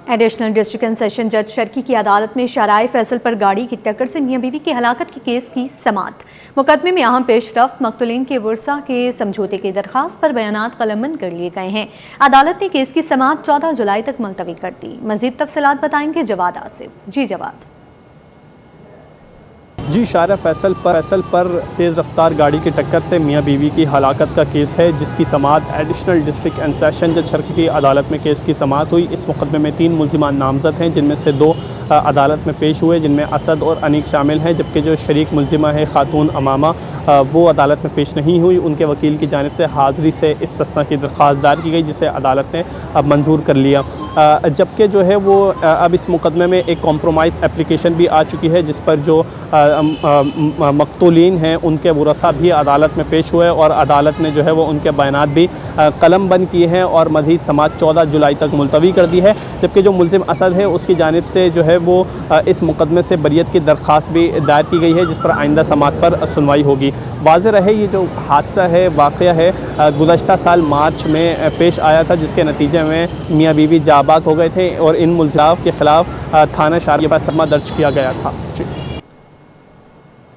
Additional district and session जज शर्की की अदालत में शराय फैसल पर गाड़ी की टक्कर से मियां बीवी की हलाकत के केस की समाअत। मुकदमे में अहम पेशरफ्त मकतूलीन के वर्सा के समझौते की दरखास्त पर बयानात कलमबंद कर लिए गए हैं। अदालत ने केस की समाअत 14 जुलाई तक मुलतवी कर दी। मजीद तफसीलात बताएंगे जवाद आसिफ। जी जवाद। जी, शारा फैसल पर तेज़ रफ्तार गाड़ी की टक्कर से मियां बीवी की हलाकत का केस है, जिसकी समाअत एडिशनल डिस्ट्रिक्ट एंड सेशन जज शर्की की अदालत में केस की समाअत हुई। इस मुकदमे में 3 मुल्ज़िमान नामज़द हैं, जिनमें से 2 अदालत में पेश हुए, जिनमें असद और अनीक शामिल हैं, जबकि जो शरीक मुल्ज़िमा है खातून अमामा, वो अदालत में पेश नहीं हुई। उनके वकील की जानिब से हाज़री से इस्तिस्ना की दरख्वास्त दायर की गई, जिसे अदालत ने अब मंजूर कर लिया। जबकि जो है वो अब इस मुकदमे में एक कॉम्प्रोमाइज़ एप्लीकेशन भी आ चुकी है, जिस पर जो मकतूलीन हैं उनके वरसा भी अदालत में पेश हुए और अदालत ने जो है वो उनके बयानात भी कलम बंद किए हैं और मज़ीद समाअत 14 जुलाई तक मुलतवी कर दी है। जबकि जो मुल्ज़िम असद है उसकी जानिब से जो है वो इस मुकदमे से बरियत की दरख्वास्त भी दायर की गई है, जिस पर आइंदा समाअत पर सुनवाई होगी। वाज़ेह रहे ये जो हादसा है, वाक़या है, गुज़श्ता साल मार्च में पेश आया था, जिसके नतीजे में मियाँ बीवी जाबाक हो गए थे और इन मुल्ज़िमात के ख़िलाफ़ थाना शारिया पर मुकदमा दर्ज किया गया था।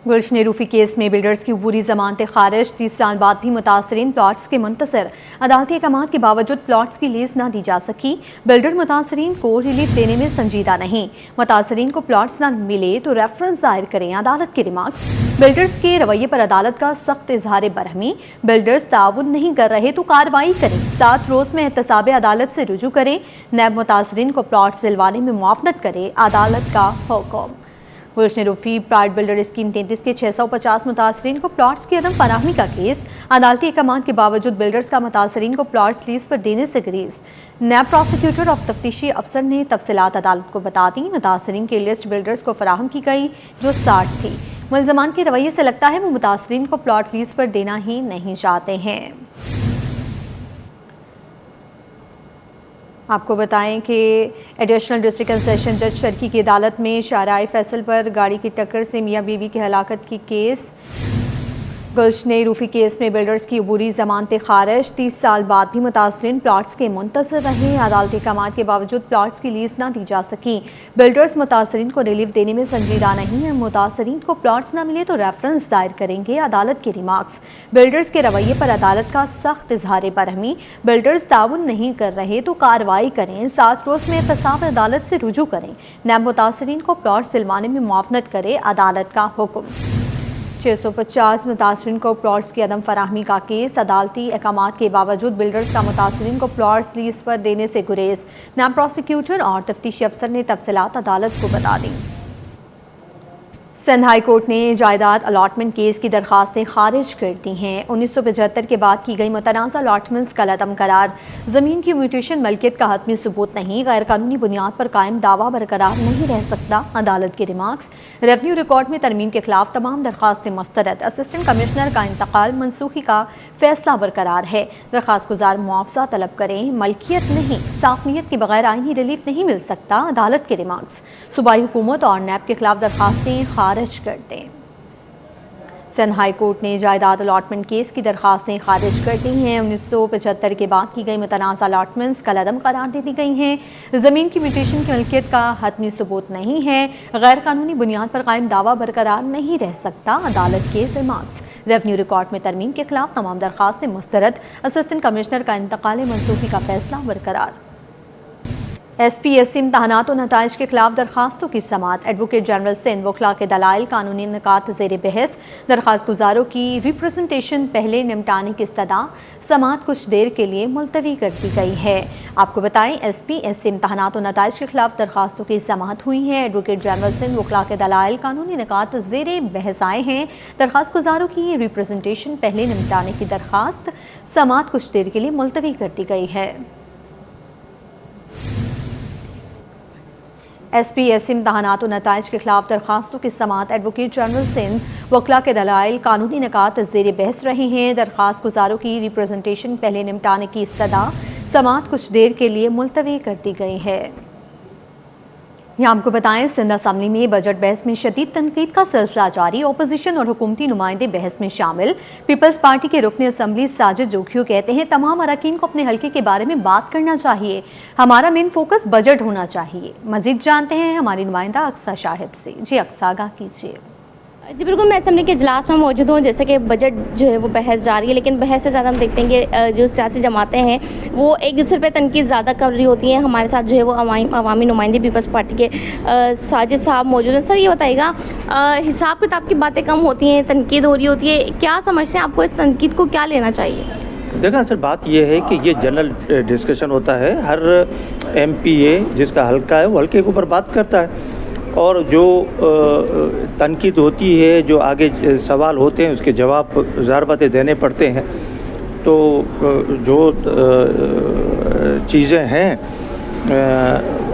गुलशन रूफी केस में बिल्डर्स की अबूरी जमानतें खारिज। 30 साल बाद भी मुतासरीन प्लॉट्स के मुंतसर। अदालती अहकामात के बावजूद प्लॉट्स की लीज न दी जा सकी। बिल्डर मुतासरीन को रिलीफ देने में संजीदा नहीं। मुतासरीन को प्लॉट्स न मिले तो रेफरेंस दायर करें, अदालत के रिमार्क्स। बिल्डर्स के रवैये पर अदालत का सख्त इजहार बरहमी। बिल्डर्स ताउन नहीं कर रहे तो कार्रवाई करें। 7 रोज में एहतसाब अदालत से रुजू करें। नैब मुतासरीन को प्लॉट्स दिलवाने में मुआवनत करे, अदालत का हुक्म। गुलशन रूफी प्राइड बिल्डर स्कीम 33 के 650 मुतासरीन को प्लॉट्स की अदम फराहमी का केस। अदालती अहकामात के बावजूद बिल्डर्स का मुतासरीन को प्लॉट्स लीज पर देने से गुरेज। नैब प्रोसिक्यूटर और तफ्तीशी अफसर ने तफसीलात अदालत को बता दी। मुतासरीन की लिस्ट बिल्डर्स को फराहम की गई जो 60 थी। मुल्ज़मान के रवैये से लगता है वो मुतासरीन को प्लॉट लीज पर देना ही नहीं चाहते हैं। आपको बताएं कि एडिशनल डिस्ट्रिक्ट एंड सेशन जज शर्की की अदालत में शाराय फैसल पर गाड़ी की टक्कर से मियां बीवी की हलाकत की केस। गुलशन रूफी केस में बिल्डर्स की अबूरी जमानतें खारिज। 30 साल बाद भी मुतासरीन प्लॉट्स के मुंतज़िर रहे। अदालती अहकामात के बावजूद प्लॉट्स की लीज न दी जा सकी। बिल्डर्स मुतासरीन को रिलीफ देने में संजीदा नहीं है। मुतासरीन को प्लॉट्स न मिले तो रेफरेंस दायर करेंगे, अदालत के रिमार्क्स। बिल्डर्स के रवैये पर अदालत का सख्त इजहार बरहमी। बिल्डर्स ताउन नहीं कर रहे तो कार्रवाई करें। 7 रोज में एहतसाब अदालत से रुजू करें। नैब मुतासरीन को प्लॉट्स दिलवाने में मुआवनत करे, अदालत का हुक्म। 650 मुतासरीन को प्लॉट्स की अदम फराहमी का केस। अदालती अहकामात के बावजूद बिल्डर्स का मुतासरीन को प्लॉट्स लीज पर देने से गुरेज। नायब प्रोसिक्यूटर और तफ्तीशी अफसर ने तफसीलात अदालत को बता दी। सिंध हाई कोर्ट ने जायदाद अलाटमेंट केस की दरखास्तें खारिज कर दी हैं। 1975 के बाद की गई मुतनाज़ा अलाटमेंट्स कलअदम करार। ज़मीन की म्यूटेशन मलकियत का हतमी सबूत नहीं, गैर कानूनी बुनियाद पर कायम दावा बरकरार नहीं रह सकता, अदालत के रिमार्क्स। रेवन्यू रिकॉर्ड में तरमीम के खिलाफ तमाम दरखास्तें मुस्तरद। असिस्टेंट कमिश्नर का इंतकाल मनसूखी का फैसला बरकरार है। दरखास्त गुजार मुआवजा तलब करें, मलकियत नहीं। साफ नीयत के बगैर आईनी रिलीफ नहीं मिल सकता, अदालत के रिमार्क्स। सूबाई हुकूमत और नैब के खिलाफ दरखास्तें खारिज कर दें। सिंध हाई कोर्ट ने जायदाद अलाटमेंट केस की दरखास्तें खारिज कर दी हैं। 1975 के बाद की गई मुतनाज़ा अलाटमेंट्स कलअदम करार दे दी गई हैं। ज़मीन की म्यूटेशन की मलकियत का हतमी सबूत नहीं है, गैर कानूनी बुनियाद पर कायम दावा बरकरार नहीं रह सकता, अदालत के रिमार्क्स। रेवन्यू रिकॉर्ड में तरमीम के खिलाफ तमाम दरखास्तें मुस्तरद। असिस्टेंट कमिश्नर का इंतकाल मनसूखी का फैसला बरकरार। SPSC इम्तहानात और नताइज के खिलाफ दरखास्तों की समाअत। एडवोकेट जनरल सिंध वकला के दलाइल कानूनी निकात ज़ेर बहस। दरखास्त गुजारों की रिप्रेजेंटेशन पहले निपटाने की इस्तदा। समाअत कुछ देर के लिए मुलतवी कर दी गई है। आपको बताएं SPSC इम्तहानात और नताइज के खिलाफ दरखास्तों की समाअत हुई है। एडवोकेट जनरल सिंध वकला के दलाइल कानूनी निकात ज़ेर बहस आए हैं। दरखास्त गुजारों की रिप्रेजेंटेशन पहले निपटाने की दरखास्त। समाअत कुछ देर के लिए मुलतवी कर दी गई है। SPSC इम्तहानात और नताइज के खिलाफ दरखास्तों की समाअत। एडवोकेट जनरल सिंध वकला के दलाइल कानूनी निकात ज़ेर बहस रहे हैं। दरखास्त गुजारों की रिप्रेजेंटेशन पहले निपटाने की इस्तदा। समाअत कुछ देर के लिए मुलतवी कर दी गई है। यहाँ आपको बताएं, सिंध असेंबली में बजट बहस में शदीद तनकीद का सिलसिला जारी। ओपोजिशन और हुकूमती नुमाइंदे बहस में शामिल। पीपल्स पार्टी के रुकन असेंबली साजिद जोखियो कहते हैं, तमाम अरकान को अपने हल्के के बारे में बात करना चाहिए, हमारा मेन फोकस बजट होना चाहिए। मजीद जानते हैं हमारी नुमाइंदा अक्सा शाहिद से। जी अक्सा, आगाह कीजिए। जी बिल्कुल, मैं असेंबली के इजलास में मौजूद हूँ। जैसे कि बजट जो है वो बहस जारी है, लेकिन बहस से ज़्यादा हम देखते हैं कि जो सियासी जमातें हैं वो एक दूसरे पे तनकीद ज़्यादा कर रही होती हैं। हमारे साथ जो है वो अवामी नुमाइंदे पीपल्स पार्टी के साजिद साहब मौजूद हैं। सर ये बताइएगा, हिसाब किताब की बातें कम होती हैं, तनकीद हो रही होती है, क्या समझते हैं, आपको इस तनकीद को क्या लेना चाहिए? देखा सर, बात यह है कि ये जनरल डिस्कशन होता है। हर MPA जिसका हल्का है वो हल्के के ऊपर बात करता है, और जो तनकीद होती है, जो आगे सवाल होते हैं, उसके जवाब ज़ाहिर बात है देने पड़ते हैं। तो जो चीज़ें हैं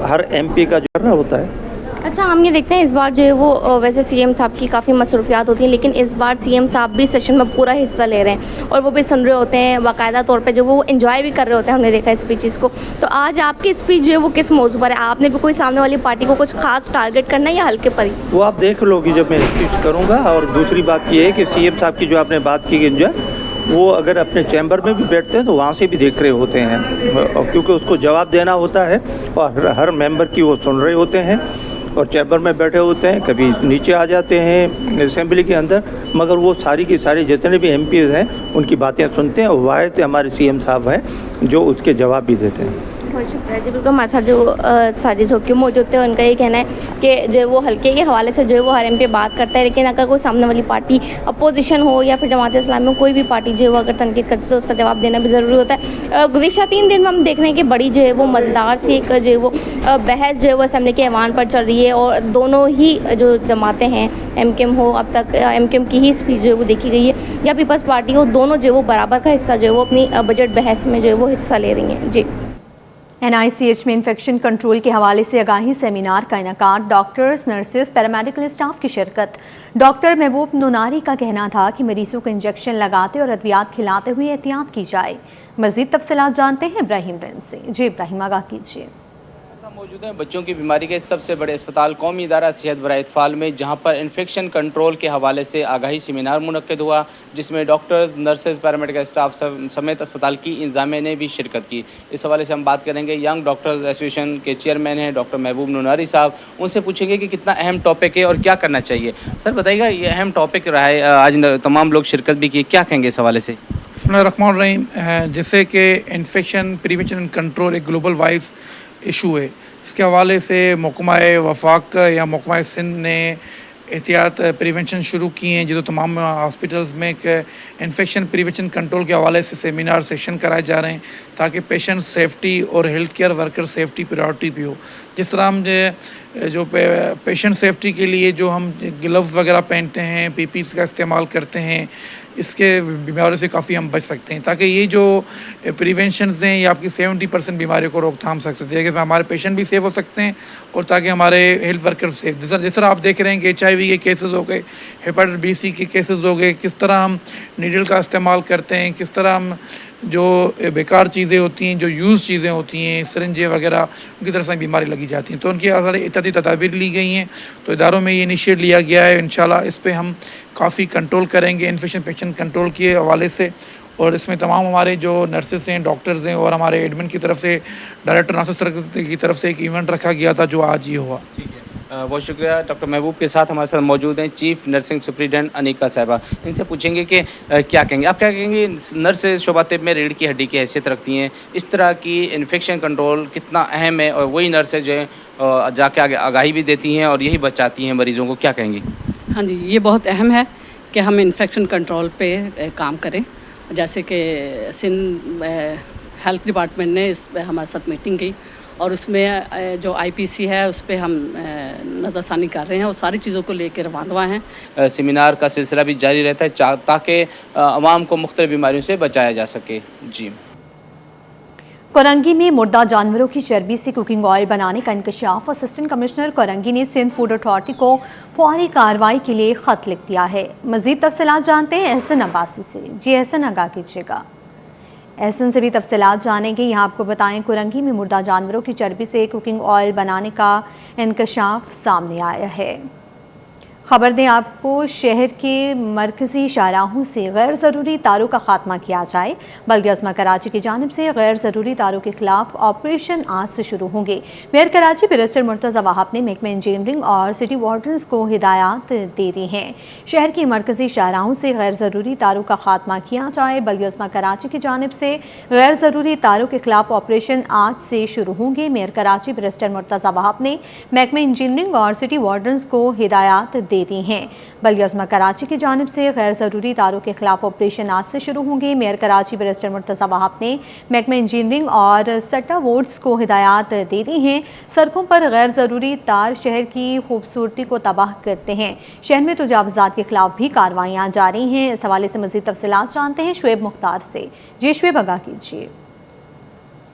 हर MP का जो करना होता है। अच्छा, हम ये देखते हैं इस बार जो है वो वैसे CM साहब की काफ़ी मसरूफियात होती हैं, लेकिन इस बार CM साहब भी सेशन में पूरा हिस्सा ले रहे हैं और वो भी सुन रहे होते हैं बाकायदा तौर पे, जो वो एंजॉय भी कर रहे होते हैं। हमने देखा स्पीचेस को। तो आज आपकी स्पीच जो है वो किस मौजू पर है? आपने भी कोई सामने वाली पार्टी को कुछ खास टारगेट करना है या हल्के पर ही? वो आप देख लोगी जब मैं स्पीच करूँगा। और दूसरी बात ये है कि CM साहब की जो आपने बात की एंजॉय, वो अगर अपने चैम्बर में भी बैठते हैं तो वहाँ से भी देख रहे होते हैं, और क्योंकि उसको जवाब देना होता है और हर मेंबर की वो सुन रहे होते हैं और चैम्बर में बैठे होते हैं। कभी नीचे आ जाते हैं असेंबली के अंदर, मगर वो सारी की सारी जितने भी MPs हैं उनकी बातें सुनते हैं, और वाहिद हमारे CM साहब हैं जो उसके जवाब भी देते हैं। बहुत शुक्रिया जी। बिल्कुल, हमारे साथ जो साजिद जोखियो मौजूद थे, उनका ये कहना है कि जो वो हल्के के हवाले से जो है वो हर MP बात करता है, लेकिन अगर कोई सामने वाली पार्टी अपोजिशन हो या फिर जमात इस्लामी में कोई भी पार्टी जो है वो अगर तनकीद करती है तो उसका जवाब देना भी ज़रूरी होता है। गुज़िश्ता 3 दिन में हम देख रहे हैं कि बड़ी जो है वो मज़ेदार सी एक जो है वो बहस जो है वो असेंबली के ऐवान पर चल रही है, और दोनों ही जो जमातें हैं, MKM हो, अब तक MKM की ही स्पीच जो है वो देखी गई है, या पीपल्स पार्टी हो, दोनों जो है वो बराबर का हिस्सा जो है वो अपनी बजट बहस में जो है वो हिस्सा ले रही हैं। जी। NICH में इन्फेक्शन कंट्रोल के हवाले से आगाही सेमिनार का इनेकाद। डॉक्टर्स, नर्सेज, पैरामेडिकल स्टाफ की शिरकत। डॉक्टर महबूब नूनारी का कहना था कि मरीजों को इंजेक्शन लगाते और अद्वियात खिलाते हुए एहतियात की जाए। मज़ीद तफसीलात जानते हैं इब्राहिम रन से। जी इब्राहिम, आगाह कीजिए। मौजूद हैं बच्चों की बीमारी के सबसे बड़े अस्पताल कौमी इदारा सेहत बराए इत्फाल में, जहां पर इन्फेक्शन कंट्रोल के हवाले से आगाही सेमिनार मुनक्किद हुआ, जिसमें डॉक्टर्स, नर्सेज, पैरामेडिकल स्टाफ समेत अस्पताल की इंतजामिया ने भी शिरकत की। इस हवाले से हम बात करेंगे यंग डॉक्टर्स एसोसिएशन के चेयरमैन हैं डॉक्टर महबूब नूनारी साहब। उनसे पूछेंगे कि कितना अहम टॉपिक है और क्या करना चाहिए। सर बताइएगा, ये अहम टॉपिक रहा है, आज तमाम लोग शिरकत भी की, क्या कहेंगे इस हवाले से? बिस्मिल्लाहिर्रहमानिर्रहीम। जैसे कि इन्फेक्शन प्रिवेंशन एंड कंट्रोल एक ग्लोबल वाइज इशू है, इसके हवाले से महकमा वफाक या महकमा सिंध ने एहतियात प्रिवेंशन शुरू किए हैं, जो तमाम हॉस्पिटल्स में एक इन्फेक्शन प्रिवेंशन कंट्रोल के हवाले से सेमिनार सेशन कराए जा रहे हैं, ताकि पेशेंट सेफ्टी और health care worker safety priority भी हो। जिस तरह हम जो पेशेंट सेफ्टी के लिए जो हम ग्लव्स वगैरह पहनते हैं, PPEs का इस्तेमाल करते हैं, इसके बीमारियों से काफ़ी हम बच सकते हैं, ताकि ये जो प्रिवेंशंस हैं ये आपकी 70% बीमारियों को रोकथाम सकते हैं, कि हमारे पेशेंट भी सेफ हो सकते हैं और ताकि हमारे हेल्थ वर्कर सेफ। जिस तरह आप देख रहे हैं कि HIV के केसेस हो गए, हेपेटाइटिस B, C के केसेस हो गए, किस तरह हम नीडल का इस्तेमाल करते हैं, किस तरह हम जो बेकार चीज़ें होती हैं, जो यूज़ चीज़ें होती हैं, सिरिंजें वगैरह, उनकी तरफ से बीमारी लगी जाती हैं, तो उनकी सारी एहतियाती तदाबीर ली गई हैं। तो इदारों में ये इनिशिएट लिया गया है। इंशाल्लाह इस पर हम काफ़ी कंट्रोल करेंगे इन्फेक्शन पेशेंट कंट्रोल के हवाले से, और इसमें तमाम हमारे जो नर्सेस हैं, डॉक्टर्स हैं, और हमारे एडमिन की तरफ से, डायरेक्टर नर्सेस की तरफ से एक इवेंट रखा गया था जो आज ही हुआ। बहुत शुक्रिया। डॉक्टर महबूब के साथ हमारे साथ मौजूद हैं चीफ नर्सिंग सुप्रिटेंडेंट अनिका साहिबा। इनसे पूछेंगे कि क्या कहेंगे, आप क्या कहेंगे, नर्सेज शोबा तिब में रीढ़ की हड्डी की हैसियत रखती हैं, इस तरह की इन्फेक्शन कंट्रोल कितना अहम है, और वही नर्सेज जो है जाके आगे आगाही भी देती हैं और यही बचाती हैं मरीज़ों को, क्या कहेंगी? हाँ जी, ये बहुत अहम है कि हम इन्फेक्शन कंट्रोल पे काम करें। जैसे कि सिंध हेल्थ डिपार्टमेंट ने इस पर हमारे साथ मीटिंग की, और उसमें जो IPC है उस पर हम नज़रसानी कर रहे हैं, और सारी चीज़ों को लेकर रवानवा हैं। सेमिनार का सिलसिला भी जारी रहता है ताकि आवाम को मुख्तलिफ बीमारियों से बचाया जा सके। जी। कोरंगी में मुर्दा जानवरों की चर्बी से कुकिंग ऑयल बनाने का इंकशाफ। असिस्टेंट कमिश्नर कोरंगी ने सिंध फूड अथॉरिटी को फौरी कार्रवाई के लिए ख़त लिख दिया है। मज़ीद तफसीलात जानते हैं एहसन अब्बासी से। जी एहसन, आगाह कीजिएगा। एहसन से भी तफसीलात जानेंगे। यहाँ आपको बताएं, कुरंगी में मुर्दा जानवरों की चर्बी से कुकिंग ऑयल बनाने का इंकशाफ सामने आया है। खबर दें आपको, शहर के मरकज़ी शाहराहों से गैर ज़रूरी तारों का खात्मा किया जाए। बल्दिया उस्मा कराची की जानिब से गैर ज़रूरी तारों के खिलाफ ऑपरेशन आज से शुरू होंगे। मेयर कराची बैरिस्टर मुर्तज़ा वहाब ने महकमा इंजीनियरिंग और सिटी वार्डन्स को हिदायत दे दी हैं। शहर की मरकज़ी शाहराहों से गैर ज़रूरी तारों का खात्मा किया जाए। बल्दिया उस्मा कराची की जानिब से गैर ज़रूरी तारों के खिलाफ ऑपरेशन आज से शुरू होंगे। मेयर कराची बैरिस्टर मुर्तज़ा वहाब ने महकमा इंजीनियरिंग और सिटी वार्डन्स को हिदायत देती हैं। बल्दिया उस्मा कराची की जानिब से गैर ज़रूरी तारों के खिलाफ ऑपरेशन आज से शुरू होंगे। मेयर कराची बैरिस्टर मुर्तज़ा वहाब ने महकमा इंजीनियरिंग और सट्टा बोर्ड्स को हिदायत दे दी हैं। सड़कों पर गैर ज़रूरी तार शहर की खूबसूरती को तबाह करते हैं। शहर में तजावुज़ात के खिलाफ भी कार्रवाइयाँ जारी हैं। इस हवाले से मज़ीद तफसीलात जानते हैं शुएब मुख्तार से। जी शुएब, आगाह कीजिए।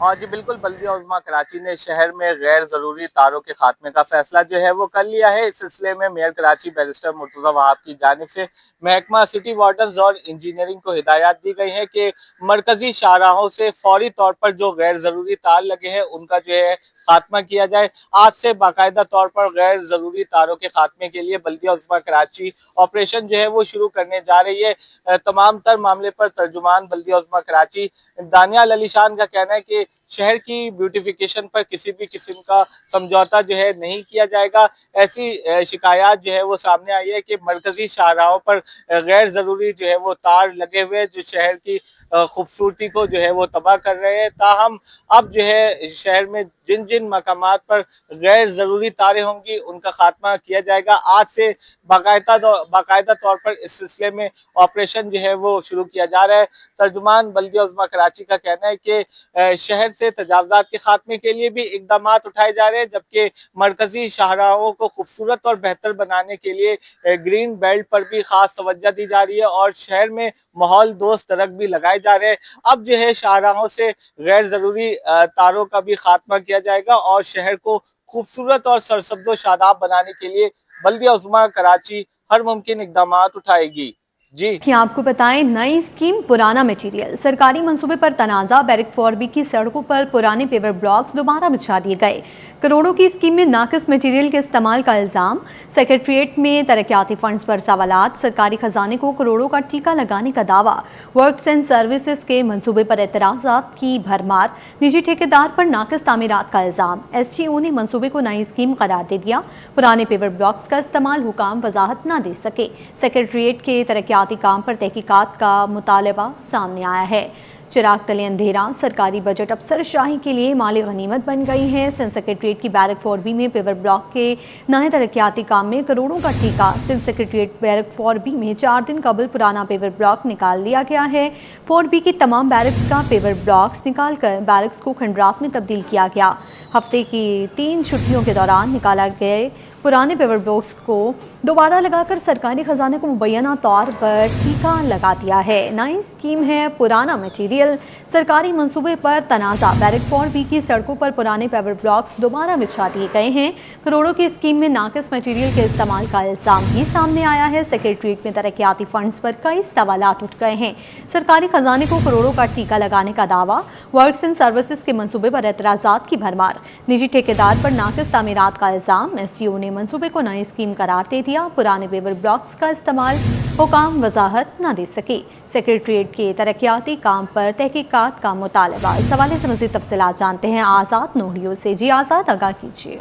हाँ जी बिल्कुल, बल्दिया उज़्मा कराची ने शहर में गैर ज़रूरी तारों के खात्मे का फैसला जो है वो कर लिया है। इस सिलसिले में मेयर कराची बैरिस्टर मुर्तज़ा वहाब की जानिब से महकमा सिटी वार्डन्स और इंजीनियरिंग को हिदायत दी गई है कि मरकज़ी शाहराहों से फौरी तौर पर जो गैर ज़रूरी तार लगे हैं उनका जो है खात्मा किया जाए। आज से बाकायदा तौर पर गैर ज़रूरी तारों के खात्मे के लिए बल्दिया उज़्मा कराची ऑपरेशन जो है वो शुरू करने जा रही है। तमाम तर मामले पर तर्जुमान बल्दिया उज़्मा कराची दानियाल अली शान का कहना है कि शहर की ब्यूटिफिकेशन पर किसी भी किस्म का समझौता जो है नहीं किया जाएगा। ऐसी शिकायत जो है वो सामने आई है कि मरकजी शाहराहों पर गैर ज़रूरी जो है वो तार लगे हुए जो शहर की खूबसूरती को जो है वो तबाह कर रहे हैं। ताहम अब जो है शहर में जिन जिन मकामात पर गैर ज़रूरी तारें होंगी उनका खात्मा किया जाएगा। आज से बाकायदा तौर पर इस सिलसिले में ऑपरेशन जो है वो शुरू किया जा रहा है। तर्जुमान बल्दिया उज़्मा कराची का कहना है कि शहर से तजावुज़ात के खात्मे के लिए भी इक़दाम उठाए जा रहे हैं, जबकि मरकज़ी शाहराहों को खूबसूरत और बेहतर बनाने के लिए ग्रीन बेल्ट पर भी ख़ास तवज्जो दी जा रही है और शहर में माहौल दोस्त सड़क भी लगाए जा रहे हैं। अब जो है शाहराहों से गैर ज़रूरी तारों का भी खात्मा किया जाएगा और शहर को खूबसूरत और सरसब्ज़ व शादाब बनाने के लिए बल्दिया उज़्मा कराची हर मुमकिन इक़दाम उठाएगी। जी कि आपको बताएं, नई स्कीम पुराना मटेरियल। सरकारी मंसूबे पर तनाज़ा, बैरक 4B की सड़कों पर पुराने पेवर ब्लॉक्स दोबारा बिछा दिए गए। करोड़ों की स्कीम में नाकिस मटेरियल के इस्तेमाल का इल्ज़ाम। सेक्रेटरीट में तरक्याती फंड्स पर सवालात। सरकारी खजाने को करोड़ों का टीका लगाने का दावा। वर्क्स एंड सर्विसेज के मंसूबे पर एतराज़ात की भरमार। निजी ठेकेदार पर नाकिस तामीरात का इल्ज़ाम। SGO ने मंसूबे को नई स्कीम करार दे दिया। पुराने पेवर ब्लॉक्स का इस्तेमाल हुकाम वजाहत न दे सके। सेक्रेटरीट के तरक्याती काम पर तहकीकात का मुतालबा सामने आया है। चिराग तले अंधेरा, सरकारी बजट अफसरशाही के लिए माली गनीमत बन गई है। सिंध सेक्रेटरीट की बैरक 4B में पेवर ब्लॉक के नए तरक्याती काम में करोड़ों का टीका। सिंध सेक्रेटरीट बैरक 4B में 4 दिन कबल पुराना पेवर ब्लॉक निकाल लिया गया है। 4B की तमाम बैरक्स का पेवर ब्लॉक्स निकाल कर बैरक्स को खंडरात में तब्दील किया गया। हफ्ते की 3 छुट्टियों के दौरान निकाला गए पुराने पेवर ब्लॉक्स को दोबारा लगाकर सरकारी खजाने को मुबैना तौर पर टीका लगा दिया है। नई स्कीम है पुराना मटेरियल। सरकारी मंसूबे पर तनाज़ा, बैरक 4B की सड़कों पर पुराने पेवर ब्लॉक्स दोबारा बिछा दिए गए हैं। करोड़ों की स्कीम में नाकिस मटेरियल के इस्तेमाल का इल्ज़ाम भी सामने आया है। सेक्रेटरीट में तरक्याती फंड्स पर कई सवालात उठ गए हैं। सरकारी खजाने को करोड़ों का टीका लगाने का दावा। वर्क्स एंड सर्विसेज के मंसूबे पर एतराज़ात की भरमार। निजी ठेकेदार पर नाकिस तामीरात का इल्ज़ाम। SGO ने मंसूबे को नई स्कीम करार दे दिया। पुराने पेवर ब्लॉक्स का इस्तेमाल हुकाम वजाहत न दे सके। सेक्रेटरीट के तरक्याती काम पर तहकीकात का मुतालबा। इस हवाले से मज़ीद तफसीलात जानते हैं आज़ाद नोडियो से। जी आज़ाद, आगाह कीजिए।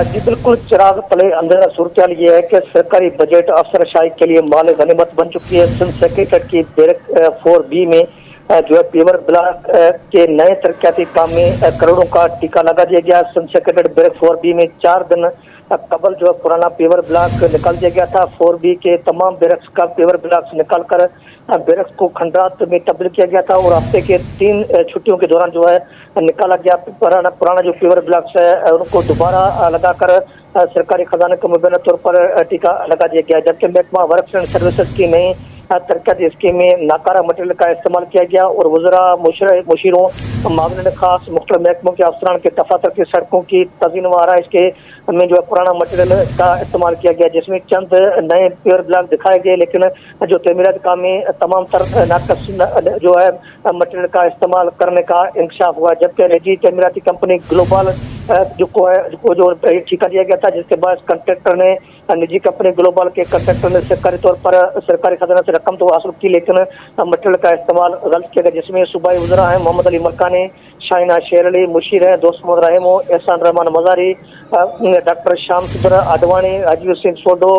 जी बिल्कुल, चिराग तले अंधेरा सूरत ये है कि सरकारी बजट अफसरशाही के लिए माल गनीमत बन चुकी है। सिंध सेक्रेटरीट की बैरक 4B में जो है पेवर ब्लॉक के नए तरक्याती काम में करोड़ों का टीका लगा दिया गया। सिंध सेक्रेटरीट बैरक 4B में 4 दिन कबल जो है पुराना पेवर ब्लॉक निकाल दिया गया था। 4B के तमाम बैरक्स का पेवर ब्लॉक्स निकाल कर बैरक्स को खंडरात में तब्दील किया गया था और हफ्ते के 3 छुट्टियों के दौरान जो है निकाला गया पुराना जो पेवर ब्लॉक्स है उनको दोबारा लगाकर सरकारी खजाने को मुबैना तौर पर टीका लगा दिया गया। जबकि महकमा वर्क्स एंड सर्विसेज की नई तरक्याती स्कीम में नाकारा मटेरियल का इस्तेमाल किया गया और वज़रा मुशीरों मामले खास मुख्तलिफ महकमों के अफसरान के दफातर की सड़कों की तज़ीन व आराइश के में जो है पुराना मटेरियल का इस्तेमाल किया गया, जिसमें चंद नए प्योर ब्लॉक दिखाए गए, लेकिन जो तमीरात काम में तमाम तर नाकस जो है मटेरियल का इस्तेमाल करने का इंकशाफ हुआ। जबकि निजी तमीराती कंपनी ग्लोबल जो ठेका दिया गया था, जिसके बाद कंट्रैक्टर ने निजी कंपनी ग्लोबल के कंट्रैक्टर ने सरकारी तौर पर सरकारी खजाना से रकम तो हासिल की, लेकिन मटेरियल का इस्तेमाल गलत किया गया, जिसमें सूबाई वज़रा हैं मोहम्मद अली मरकानी, शाइना शेर अली, मुशीर हैं दोस्त मोहम्मद रहमो, एहसान रहमान मज़ारी, डॉक्टर शाम सुंदर आडवाणी, राजीव सिंह सोडो,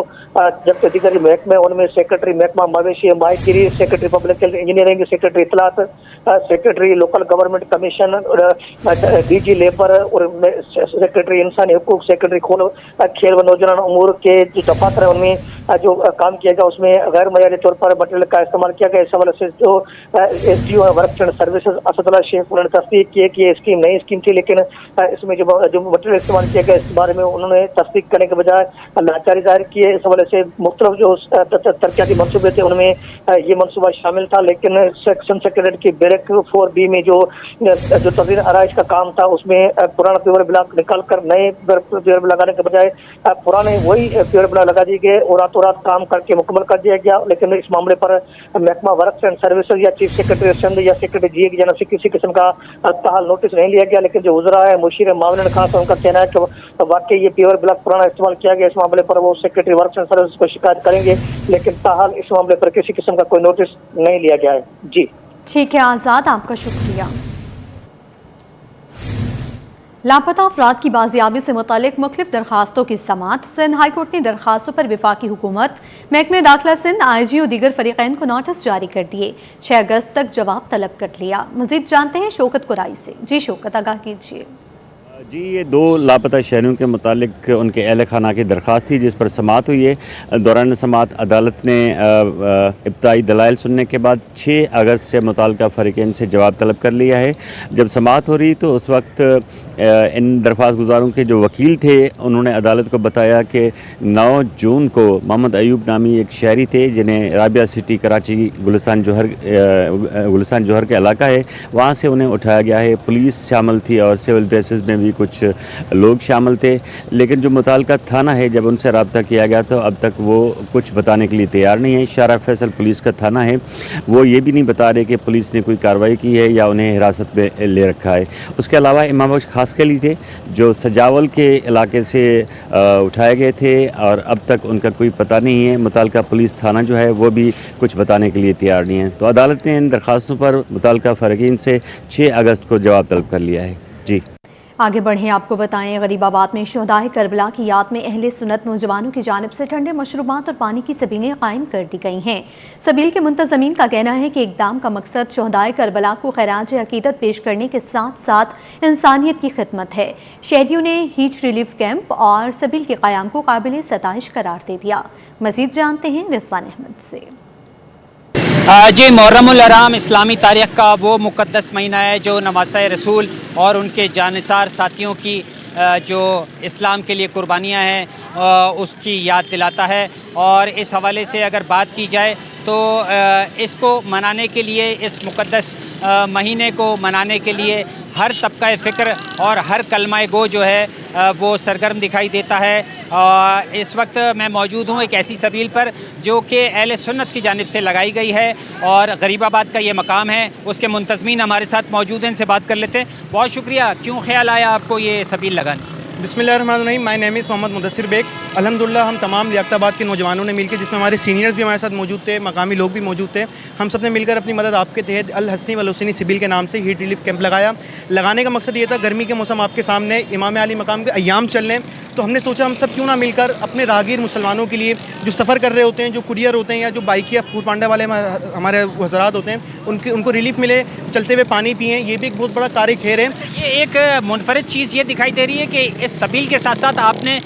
जबकि दीगर महकमे उनमें सेक्रेटरी महकमा मवेशी माहिगिरी, सेक्रेटरी पब्लिक इंजीनियरिंग, सेक्रेटरी इतलात, secretary local government commission, DG labour और सेक्रेटरी इंसानी हुकूक, सेक्रेटरी खेल व नौजवान उमूर के जो दफातर है उनमें जो काम किया गया उसमें गैर मयारी तौर पर मटेरियल का इस्तेमाल किया गया। इस हवाले से जो SDO है work and services Asadullah Sheikh, उन्होंने तस्दीक की है कि ये स्कीम नई स्कीम थी, लेकिन इसमें जो मटेरियल इस्तेमाल किया गया इस बारे में उन्होंने तस्दीक करने के बजाय लाचारी जाहिर की है। इस हवाले से मुख्तलिफ जो तरक्याती मनसूबे थे उनमें ये मनसूबा शामिल था, लेकिन सेक्शन सेक्रेटरी की बैरक 4B में जो तज़ीन आराइश का काम था उसमें पुराना प्योर ब्लॉक निकाल कर नए प्योर ब्लॉक लगाने के बजाय पुराने वही प्योर ब्लॉक लगा दिए गए और रातों रात काम करके मुकम्मल कर दिया गया। लेकिन इस मामले पर महकमा वर्क एंड सर्विसेज या चीफ सेक्रेटरी सिंध या सेक्रेटरी GA की जानब से किसी किस्म का ताहाल नोटिस नहीं लिया गया, लेकिन जो वज़रा है मुशीर मामले खास उनका कहना है कि वाकई ये प्योर ब्लॉक पुराना इस्तेमाल किया गया। इस मामले पर वो सेक्रेटरी वर्क एंड सर्विसेज को शिकायत करेंगे, लेकिन ताहाल इस मामले पर किसी किस्म का कोई नोटिस नहीं लिया गया है। जी ठीक है आज़ाद, आपका शुक्रिया। लापता अफराद की बाजियाबी से मुतालिक मुख्तलिफ दरखास्तों की समाअत। सिंध हाईकोर्ट ने दरखास्तों पर वफाकी हुकूमत, महकमे दाखिला सिंध, IG और दीगर फरीकैन को नोटिस जारी कर दिए। 6 अगस्त तक जवाब तलब कर लिया। मजीद जानते हैं शौकत कुराई से। जी शौकत, आगाह कीजिए। जी, ये 2 लापता शहरियों के मुतालिक उनके अहल खाना की दरख्वास्त थी जिस पर समाअत हुई है। दौरान समाअत अदालत ने इब्तदाई दलाइल सुनने के बाद 6 अगस्त से मुताल्लिका फरीकैन से जवाब तलब कर लिया है। जब समाअत हो रही तो उस वक्त इन दरख्वास्त गुजारों के जो वकील थे उन्होंने अदालत को बताया कि 9 जून को मोहम्मद अयूब नामी एक शहरी थे जिन्हें राबिया सिटी कराची गुलिस्तान जौहर के इलाका है, वहाँ से उन्हें उठाया गया है। पुलिस शामिल थी और सिविल ड्रेसेस में भी कुछ लोग शामिल थे, लेकिन जो मुताल्लिका थाना है जब उनसे रब्ता किया गया तो अब तक वो कुछ बताने के लिए तैयार नहीं है। शारा फैसल पुलिस का थाना है, वो ये भी नहीं बता रहे कि पुलिस ने कोई कार्रवाई की है या उन्हें हिरासत में ले रखा है। उसके अलावा इमाम बख्श खासकली थे जो सजावल के इलाके से उठाए गए थे और अब तक उनका कोई पता नहीं है। मुताल्लिका पुलिस थाना जो है वो भी कुछ बताने के लिए तैयार नहीं है। तो अदालत ने इन दरख्वास्तों पर मुताल्लिका फरीकैन से 6 अगस्त को जवाब तलब कर लिया है। जी आगे बढ़ें, आपको बताएं गरीबाबाद में शुहदाए करबला की याद में अहले सुन्नत नौजवानों की जानिब से ठंडे मशरूबात और पानी की सबीलें कायम कर दी गई हैं। सबील के मुंतज़मीन का कहना है कि इक़दाम का मकसद शुहदाए करबला को खैराज अकीदत पेश करने के साथ साथ इंसानियत की खिदमत है। शहरियों ने हीट रिलीफ कैंप और सबील के क़याम को काबिल सताइश करार दे दिया। मज़ीद जानते हैं रिजवान अहमद से। जी, मुहर्रमुल हराम इस्लामी तारीख़ का वो मुक़द्दस महीना है जो नवासा रसूल और उनके जानिसार साथियों की जो इस्लाम के लिए कुर्बानियाँ हैं उसकी याद दिलाता है। और इस हवाले से अगर बात की जाए तो इसको मनाने के लिए, इस मुक़द्दस महीने को मनाने के लिए हर तबका फ़िक्र और हर कलमा गो जो है वो सरगर्म दिखाई देता है। इस वक्त मैं मौजूद हूँ एक ऐसी सबील पर जो कि अहले सुन्नत की जानिब से लगाई गई है और गरीबाबाद का ये मकाम है। उसके मुंतज़मीन हमारे साथ मौजूद हैं, इनसे बात कर लेते हैं। बहुत शुक्रिया, क्यों ख्याल आया आपको ये सबील लगाने? बिस्मिल्लाहिर्रहमानिर्रहीम, my name is Mohammad Mudassir Baig. अल्हम्दुलिल्लाह हम तमाम लियाकताबाद के नौजवानों ने मिलकर, जिसमें हमारे सीनियर्स भी हमारे साथ मौजूद थे, मकामी लोग भी मौजूद थे, हम सब ने मिलकर अपनी मदद आपके तहत अल हसनी वल हुसैनी सिबिल के नाम से हीट रिलीफ कैंप लगाया। लगाने का मकसद ये था, गर्मी के मौसम आपके सामने, इमाम अली मकाम के अय्याम चल रहे हैं, तो हमने सोचा हम सब क्यों ना मिलकर अपने राहगीर मुसलमानों के लिए जो सफ़र कर रहे होते हैं, जो कुरियर होते हैं या जो बाइक या फूड पांडा वाले हमारे हज़रात होते हैं, उनको रिलीफ मिले, चलते हुए पानी पिएँ, ये भी एक बहुत बड़ा कार्य खैर है। ये एक मुनफरिद चीज़ ये दिखाई दे रही है कि इस सबील के साथ साथ आपने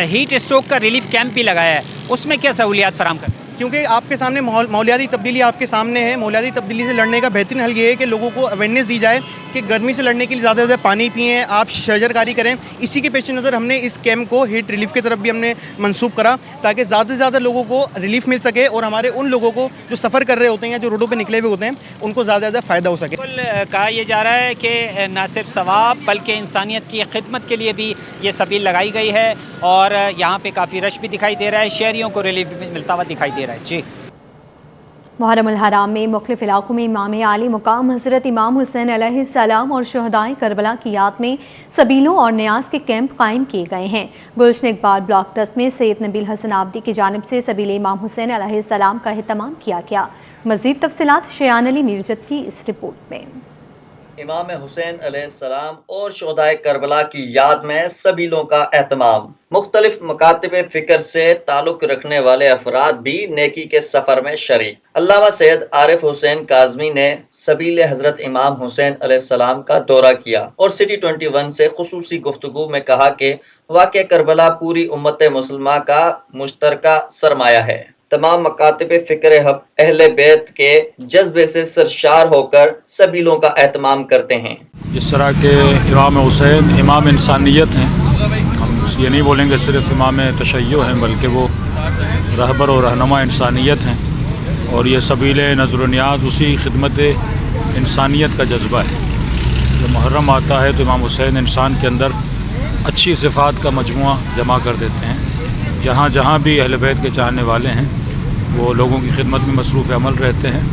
हीट स्ट्रोक का रिलीफ कैंप भी लगाया है, उसमें क्या सहूलियात फराम कर? क्योंकि आपके सामने मौलियाती तब्दीली आपके सामने है। मौलियाती तब्दीली से लड़ने का बेहतरीन हल ये है कि लोगों को अवेयरनेस दी जाए कि गर्मी से लड़ने के लिए ज़्यादा से ज़्यादा पानी पिएँ, आप शजरकारी करें। इसी के पेश नज़र हमने इस कैंप को हीट रिलीफ की तरफ भी हमने मंसूब करा ताकि ज़्यादा से ज़्यादा लोगों को रिलीफ मिल सके और हमारे उन लोगों को जो सफ़र कर रहे होते हैं या जो रोडों पर निकले हुए होते हैं उनको ज़्यादा से ज़्यादा फ़ायदा हो सके। कहा यह जा रहा है कि न सिर्फ सवाब बल्कि इंसानियत की खिदमत के लिए भी ये सबील लगाई गई है और यहाँ पे काफ़ी रश भी दिखाई दे रहा है, शहरियों को रिलीफ मिलता हुआ दिखाई दे रहा है। जी, मुहर्रम उल हराम में मुख्तलिफ इलाकों में इमाम आली मुकाम हज़रत इमाम हुसैन अलैहिस्सलाम और शुहदाए करबला की याद में सबीलों और न्याज के कैंप कायम किए गए हैं। गुलशन इकबाल ब्लॉक 10 में सैयद नबील हसन आबदी की जानिब से सबील इमाम हुसैन अलैहिस्सलाम का एहतमाम किया गया। मज़ीद तफसीलात शयान अली मीरजत की इस रिपोर्ट में। इमाम हुसैन अलैहिस्सलाम और शुहदाए करबला की याद में सबीलों का एहतमाम। मुख्तलिफ मकातिब फ़िक्र से ताल्लुक़ रखने वाले अफराद भी नेकी के सफ़र में शरीक। अल्लामा सैयद आरिफ हुसैन काज़मी ने सबील हज़रत इमाम हुसैन अलैहिस्सलाम का दौरा किया और सिटी 21 से खुसूसी गुफ्तगू में कहा कि वाक़या करबला पूरी उम्मत मुसलमा का मुश्तरका सरमाया है। तमाम मकातिब फ़िक्र हब अहले बैत के जज्बे से सरशार होकर सबीलों का एहतमाम करते हैं। जिस तरह के इमाम हुसैन इमाम इंसानियत हैं, हम ये नहीं बोलेंगे सिर्फ इमाम तशय्यो हैं बल्कि वो रहबर और रहनुमा इंसानियत हैं और ये सबील नज़र नियाज़ उसी खिदमत इंसानियत का जज्बा है। जब मुहर्रम आता है तो इमाम हुसैन इंसान के अंदर अच्छी सिफ़ात का मजमुआ जमा कर देते हैं। जहाँ जहाँ भी अहले बैत के चाहने वाले हैं वो लोगों की खिदमत में मसरूफ़ अमल रहते हैं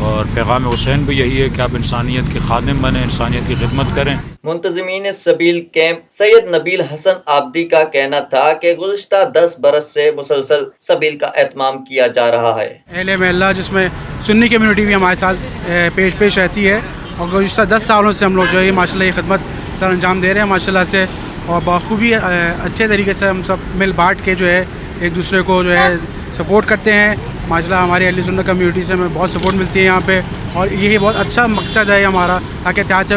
और पैगाम हुसैन भी यही है कि आप इंसानियत के खादिम बने, इंसानियत की खिदमत करें। मुंतज़मीन सबील कैंप सैयद नबील हसन आबदी का कहना था कि गुज़िश्ता 10 बरस से मुसलसल सबील का एहतमाम किया जा रहा है। अहले महल्ला जिसमें सुन्नी कम्यूनिटी भी हमारे साथ पेश रहती है और गुज़िश्ता 10 सालों से हम लोग जो है माशाल्लाह ये खिदमत सर अंजाम दे रहे हैं माशाल्लाह से और बखूबी अच्छे तरीके से हम सब मिल बांट के जो है एक दूसरे को जो है सपोर्ट करते हैं। माशाल्लाह हमारी अहले सुन्नत कम्यूनिटी से हमें बहुत सपोर्ट मिलती है यहाँ पे और यही बहुत अच्छा मकसद है हमारा ताकि त्यात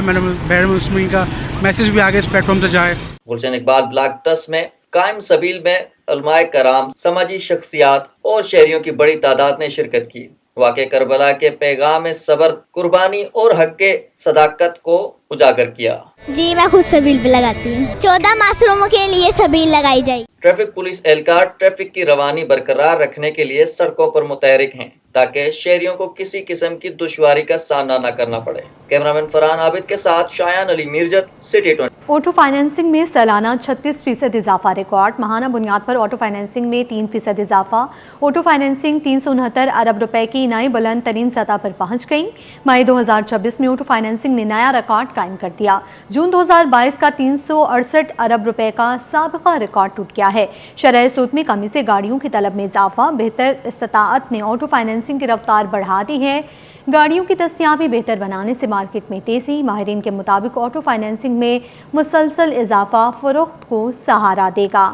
बैर मुस्लिमीन का मैसेज भी आगे इस प्लेटफॉर्म से जाए। गुलशन इकबाल ब्लॉक 10 में कायम सबील में उलमाए कराम, समाजी शख्सियात और शहरियों की बड़ी तादाद ने शिरकत की। वाक़े करबला के पैगाम सबर, कुर्बानी और हक के सदाकत को उजागर किया। जी मैं खुद सबील पे लगाती हूँ। 14 मासूमों के लिए सबील लगाई जाए। ट्रैफिक पुलिस एहलकार ट्रैफिक की रवानी बरकरार रखने के लिए सड़कों पर मुतहरिक हैं ताकि शहरियों को किसी किस्म की दुश्वारी का सामना न करना पड़े। कैमरामैन फरहान आबिद के साथ Shayan Ali Mirjat, city 20। Auto financing में सालाना 36% इजाफा रिकॉर्ड। माहाना बुनियाद पर ऑटो फाइनेंसिंग में 3% इजाफा। ऑटो फाइनेंसिंग 369 अरब रुपए की नई बुलंद तरीन सतह पर पहुंच गई। मई 2026 में ऑटो फाइनेंसिंग ने नया रिकॉर्ड कायम कर दिया। जून 2022 का 368 अरब रुपए का साबिका रिकॉर्ड टूट गया है। शरह सूद में कमी से गाड़ियों की तलब में इजाफा। बेहतर इस्ताअत ने ऑटो फाइनेंसिंग की रफ्तार बढ़ा दी है। गाड़ियों की दस्तियाबी बेहतर बनाने से मार्केट में तेज़ी। माहिरीन के मुताबिक ऑटो फाइनेंसिंग में मुसलसल इजाफा फ़रोख्त को सहारा देगा।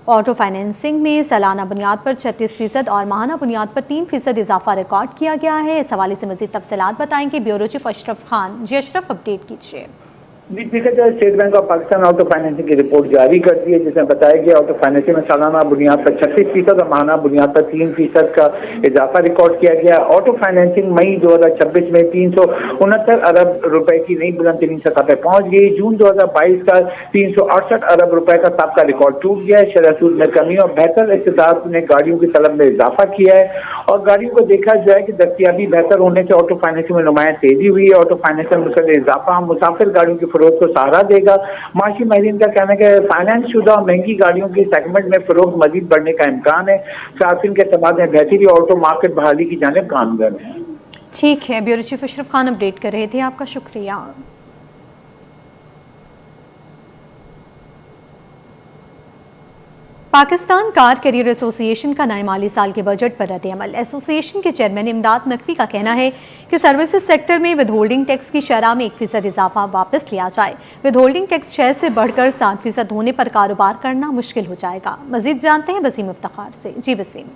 ऑटो फाइनेंसिंग में सालाना बुनियाद पर 36% और माहाना बुनियाद पर 3% इजाफा रिकॉर्ड किया गया है। इस हवाले से मज़ीद तफसीलात बताएंगे ब्यूरो चीफ अशरफ खान। जी अशरफ, अपडेट कीजिए। State bank of Pakistan auto financing की रिपोर्ट जारी कर दी है जिसमें बताया गया ऑटो फाइनेंसिंग में सालाना बुनियाद पर 36% और माहाना बुनियाद पर 3% का इजाफा रिकॉर्ड किया गया। ऑटो फाइनेंसिंग मई 2026 में 369 अरब रुपए की नई बुलंद तरीन सतह पर पहुंच गई। जून 2022 का 368 अरब रुपए का साबिका रिकॉर्ड टूट गया है। शरह सूद में कमी और बेहतर इस्तेदाद ने गाड़ियों की तलब में इजाफा किया है और गाड़ियों को देखा जाए कि दस्तियाबी बेहतर होने से ऑटो फाइनेंसिंग में नुमाया तेजी हुई है। ऑटो फाइनेंसिंग में मुसलसल इजाफा मुसाफिर गाड़ियों की फरोख्त को सहारा देगा। माशी माहिरीन का कहना है कि फाइनेंस शुदा और महंगी गाड़ियों की सेगमेंट में फरोख्त मजीद बढ़ने का इम्कान है। सार्फिन के समाज में बेहतरी ऑटो मार्केट बहाली की जानिब गामजन है। ठीक है, bureau chief Ashraf Khan update कर रहे थे, आपका शुक्रिया। पाकिस्तान कार कैरियर एसोसिएशन का नए माली साल के बजट पर रद्द-ए-अमल। एसोसिएशन के चेयरमैन इमदाद नकवी का कहना है कि सर्विसेज सेक्टर में विद होल्डिंग टैक्स की शरह में 1% इजाफा वापस लिया जाए। विद होल्डिंग टैक्स 6 से बढ़कर 7% होने पर कारोबार करना मुश्किल हो जाएगा। मजीद जानते हैं बसीम इफ्तिखार से। जी बसीम।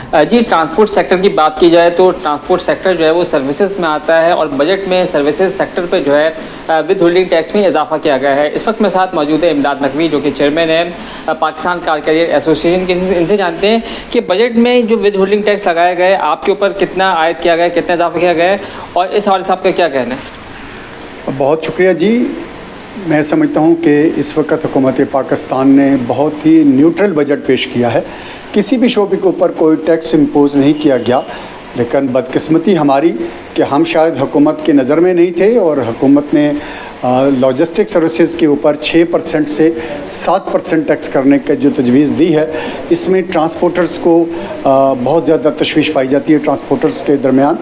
जी, ट्रांसपोर्ट सेक्टर की बात की जाए तो ट्रांसपोर्ट सेक्टर जो है वो सर्विसेज में आता है और बजट में सर्विसेज सेक्टर पे जो है विद होल्डिंग टैक्स में इजाफा किया गया है। इस वक्त मेरे साथ मौजूद है इमदाद नकवी, जो कि चेयरमैन है पाकिस्तान कार कैरियर एसोसिएशन के। इनसे जानते हैं कि बजट में जो विद होल्डिंग टैक्स लगाया गया है आपके ऊपर कितना आयद किया गया है, कितना इजाफा किया गया है, और इस हवाले से आपका क्या कहना है? बहुत शुक्रिया जी। मैं समझता हूँ कि इस वक्त हुकूमत पाकिस्तान ने बहुत ही न्यूट्रल बजट पेश किया है। किसी भी शोबे के ऊपर कोई टैक्स इम्पोज नहीं किया गया, लेकिन बदकिस्मती हमारी कि हम शायद हुकूमत की नज़र में नहीं थे और हुकूमत ने लॉजिस्टिक सर्विसेज के ऊपर 6% से 7% टैक्स करने की जो तजवीज़ दी है, इसमें ट्रांसपोर्टर्स को बहुत ज़्यादा तशवीश पाई जाती है। ट्रांसपोर्टर्स के दरमियान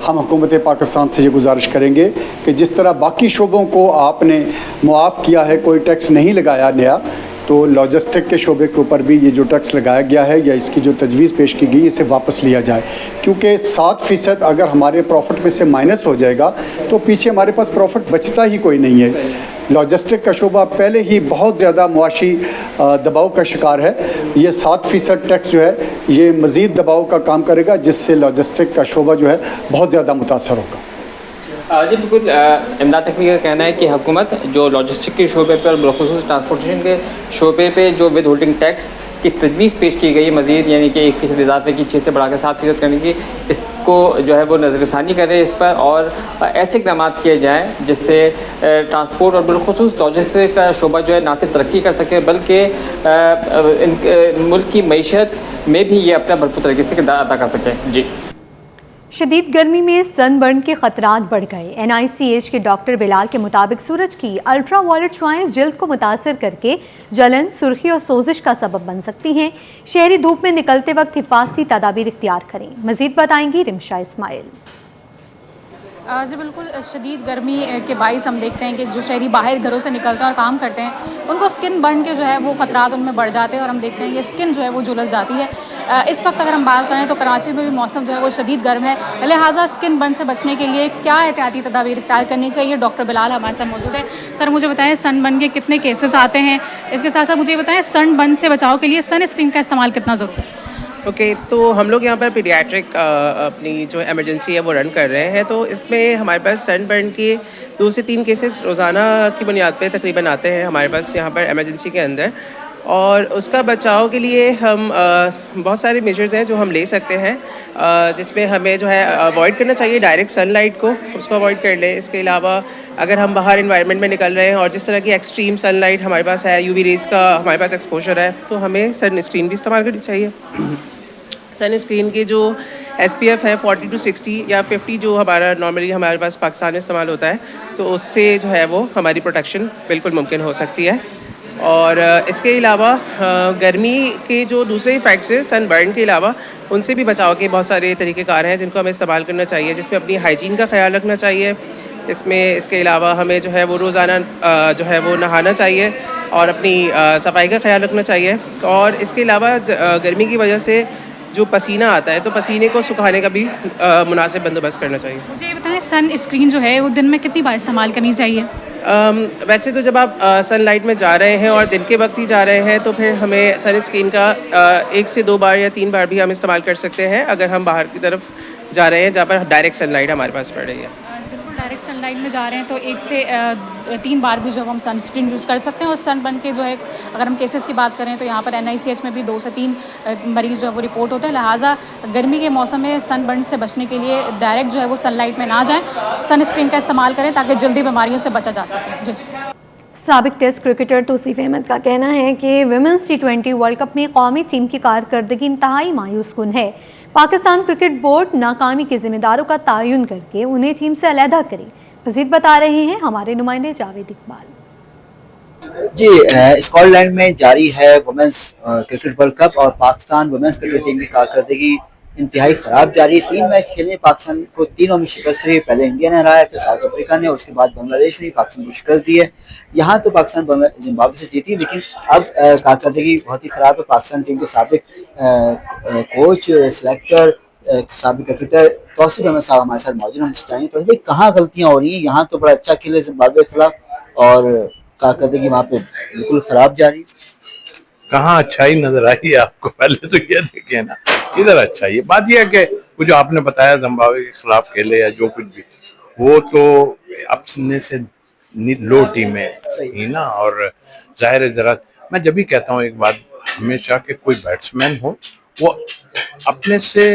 हम हुकूमत पाकिस्तान से ये गुजारिश करेंगे कि जिस तरह बाकी शोबों को आपने मुआफ़ किया है, कोई टैक्स नहीं लगाया नया, तो लॉजिस्टिक के शोबे के ऊपर भी ये जो टैक्स लगाया गया है या इसकी जो तजवीज़ पेश की गई, इसे वापस लिया जाए। क्योंकि 7% अगर हमारे प्रॉफिट में से माइनस हो जाएगा तो पीछे हमारे पास प्रॉफिट बचता ही कोई नहीं है। लॉजिस्टिक का शोबा पहले ही बहुत ज़्यादा मुआशी दबाव का शिकार है। ये 7% टैक्स जो है ये मज़ीद दबाव का काम करेगा, जिससे लॉजिस्टिक का शोबा जो है बहुत ज़्यादा मुतासर होगा। जी बिल्कुल, इमदाद नकवी का कहना है कि हुकूमत जो लॉजिस्टिक के शोबे पर और बिलखुसूस ट्रांसपोर्टेशन के शोबे पे जो विद होल्डिंग टैक्स की तजवीज़ पेश की गई मज़ीद, यानी कि 1% इजाफे की 6 से बढ़ाकर 7% करने की, इसको जो है वो नज़रसानी कर रहे हैं इस पर, और ऐसे इक़दाम किए जाएँ जिससे ट्रांसपोर्ट और बिलखुसूस लॉजिस्टिक का शोबा जो है ना सिर्फ तरक्की कर सके बल्कि मुल्क की मईशत में भी ये अपना भरपूर तरीके से किरदार अदा कर सके। जी, शदीद गर्मी में सनबर्न के खतरात बढ़ गए। NICH के डॉक्टर बिलाल के मुताबिक सूरज की अल्ट्रा वायलेट शुआएं जिल्द को मुतासर करके जलन, सुर्खी और सोजिश का सबब बन सकती हैं। शहरी धूप में निकलते वक्त हिफाजती तदाबीर इख्तियार करें। मजीद बताएंगी रिमशा इस्माइल। जी बिल्कुल, शदीद गर्मी के बाइस हम देखते हैं कि जो शहरी बाहर घरों से निकलते हैं और काम करते हैं, उनको स्किन बर्न के जो है वो खतरात उनमें बढ़ जाते हैं और हम देखते हैं कि स्किन जो है वो झुलस जाती है। इस वक्त अगर हम बात करें तो कराची में भी मौसम जो है वो शदीद गर्म है, लिहाजा स्किन बर्न से बचने के लिए क्या एहतियाती तदाबीर इख्तियार करनी चाहिए? डॉक्टर बिलाल हमारे साथ मौजूद है। सर, मुझे बताएं सन बर्न के कितने केसेस आते हैं, इसके साथ साथ मुझे बताएं सन बर्न से बचाव के लिए सन स्क्रीन का इस्तेमाल कितना ज़रूरी है? ओके, तो हम लोग यहाँ पर पीडियाट्रिक अपनी जो इमरजेंसी है वो रन कर रहे हैं। तो इसमें हमारे पास सनबर्न के 2 से 3 केसेस रोज़ाना की बुनियाद पे तकरीबन आते हैं हमारे पास यहाँ पर इमरजेंसी के अंदर, और उसका बचाव के लिए हम बहुत सारे मेजर्स हैं जो हम ले सकते हैं, जिसमें हमें जो है अवॉइड करना चाहिए डायरेक्ट सनलाइट को, उसको अवॉइड कर लें। इसके अलावा अगर हम बाहर इन्वायरमेंट में निकल रहे हैं और जिस तरह की एक्सट्रीम सनलाइट हमारे पास है, UV रेज़ का हमारे पास एक्सपोजर है, तो हमें सन स्क्रीन भी इस्तेमाल करनी चाहिए। सन स्क्रीन की जो SPF है 40 to 60 या 50 जो हमारा नॉर्मली हमारे पास पाकिस्तान में इस्तेमाल होता है, तो उससे जो है वो हमारी प्रोटेक्शन बिल्कुल मुमकिन हो सकती है। और इसके अलावा गर्मी के जो दूसरे इफ़ेक्ट्स हैं सनबर्न के अलावा, उनसे भी बचाव के बहुत सारे तरीक़ेकार हैं जिनको हमें इस्तेमाल करना चाहिए, जिसमें अपनी हाइजीन का ख्याल रखना चाहिए। इसके अलावा हमें जो है वो रोज़ाना जो है वो नहाना चाहिए और अपनी सफाई का ख्याल रखना चाहिए। और इसके अलावा गर्मी की वजह से जो पसीना आता है, तो पसीने को सुखाने का भी मुनासिब बंदोबस्त करना चाहिए। मुझे ये बताएं सन स्क्रीन जो है वो दिन में कितनी बार इस्तेमाल करनी चाहिए? वैसे तो जब आप सनलाइट में जा रहे हैं और दिन के वक्त ही जा रहे हैं, तो फिर हमें सन स्क्रीन का 1 से 2 बार या 3 बार भी हम इस्तेमाल कर सकते हैं अगर हम बाहर की तरफ जा रहे हैं जहाँ पर डायरेक्ट सनलाइट हमारे पास पड़ रही है। बिल्कुल, डायरेक्ट सनलाइट में जा रहे हैं तो 1 से 3 बार भी जो हम सनस्क्रीन यूज़ कर सकते हैं। और सनबर्न के जो है अगर हम केसेस की बात करें तो यहाँ पर NICH में भी 2 से 3 मरीज़ जो है वो रिपोर्ट होते हैं। लिहाजा गर्मी के मौसम में सनबर्न से बचने के लिए डायरेक्ट जो है वो सनलाइट में ना जाएँ, सनस्क्रीन का इस्तेमाल करें ताकि जल्दी बीमारियों से बचा जा सके। जी, साबिक टेस्ट क्रिकेटर तौसीफ अहमद का कहना है कि विमेंस T20 वर्ल्ड कप में कौमी टीम की कारकर्दगी इंतहाई मायूस कुन है। पाकिस्तान क्रिकेट बोर्ड नाकामी के जिम्मेदारों का तयन करके उन्हें टीम से अलहदा करे। मज़ीद बता रहे हैं हमारे नुमाइंदे जावेद इकबाल। जी, स्कॉटलैंड में जारी है वुमेंस क्रिकेट वर्ल्ड कप और पाकिस्तान वुमेंस क्रिकेट टीम की कारकर्दगी इंतहाई ख़राब जारी है। 3 मैच खेलने पाकिस्तान को तीनों में शिकस्त हुई। पहले इंडिया ने हराया, फिर साउथ अफ्रीका ने, उसके बाद बांग्लादेश ने पाकिस्तान को शिकस्त दी है। यहाँ तो पाकिस्तान जिम्बाब्वे से जीती, लेकिन अब कारकर्दगी बहुत ही ख़राब है। पाकिस्तान टीम के साबिक कोच, सिलेक्टर, साबिक क्रिकेटर तौसीफ अहमद साहब हमारे साथ मौजूद हैं। हमसे चाहिए तो भाई कहाँ गलतियाँ हो रही हैं? यहाँ तो बड़ा अच्छा खेले जिम्बाब्वे के खिलाफ और कारकर्दगी वहाँ पे बिल्कुल ख़राब जारी। कहाँ अच्छाई नजर आई है आपको? पहले तो ये देखिए ना, इधर अच्छा ये बात यह है कि वो जो आपने बताया जिम्बाब्वे के खिलाफ खेले या जो कुछ भी, वो तो अपने से लो टीम है ही ना, और जाहिर है जरा मैं जब भी कहता हूँ एक बात हमेशा कि कोई बैट्समैन हो वो अपने से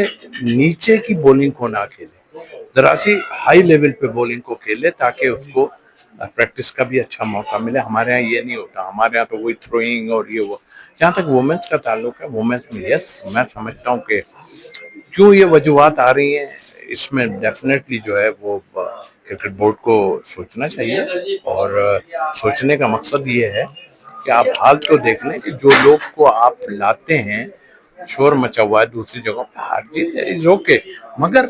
नीचे की बॉलिंग को ना खेले, जरा सी हाई लेवल पे बॉलिंग को खेले ताकि उसको प्रैक्टिस का भी अच्छा मौका मिले। हमारे यहाँ ये नहीं होता, हमारे यहाँ तो वही थ्रोइंग और ये वो। जहाँ तक वुमेन्स का ताल्लुक है, वुमेन्स में यस मैं समझता हूँ कि क्यों ये वजूहत आ रही हैं, इसमें डेफिनेटली जो है वो क्रिकेट बोर्ड को सोचना चाहिए, और सोचने का मकसद ये है कि आप हाल तो देख लें कि जो लोग को आप लाते हैं, शोर मचा हुआ है दूसरी जगहों पे, हार जीत है इज ओके, मगर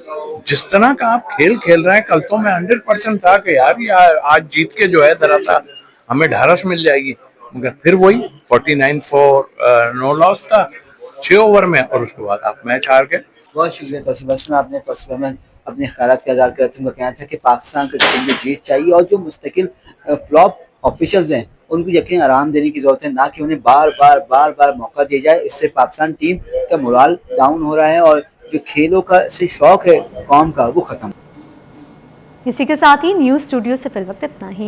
जिस तरह का आप खेल खेल रहे हैं, कल तो मैं 100% था कि यार आज जीत के जो है जरा सा हमें ढारस मिल जाएगी, मगर फिर वही 49 फॉर नो लॉस था 6 ओवर में, और उसके बाद आप मैच हार गए। बहुत शुक्रिया तौसीफ में आपने तौसीफ में अपने ख्यालात का इज़हार करते हुए कहना था कि पाकिस्तान क्रिकेट टीम को जीत चाहिए, और जो मुस्तकिल फ्लॉप ऑफिशियल्स हैं उनको यकीन आराम देने की जरूरत है, ना कि उन्हें बार बार मौका दिया जाए। इससे पाकिस्तान टीम का मोराल डाउन हो रहा है और जो खेलों का से शौक है कौम का वो खत्म। इसी के साथ ही न्यूज़ स्टूडियो से फिल वक्त इतना ही।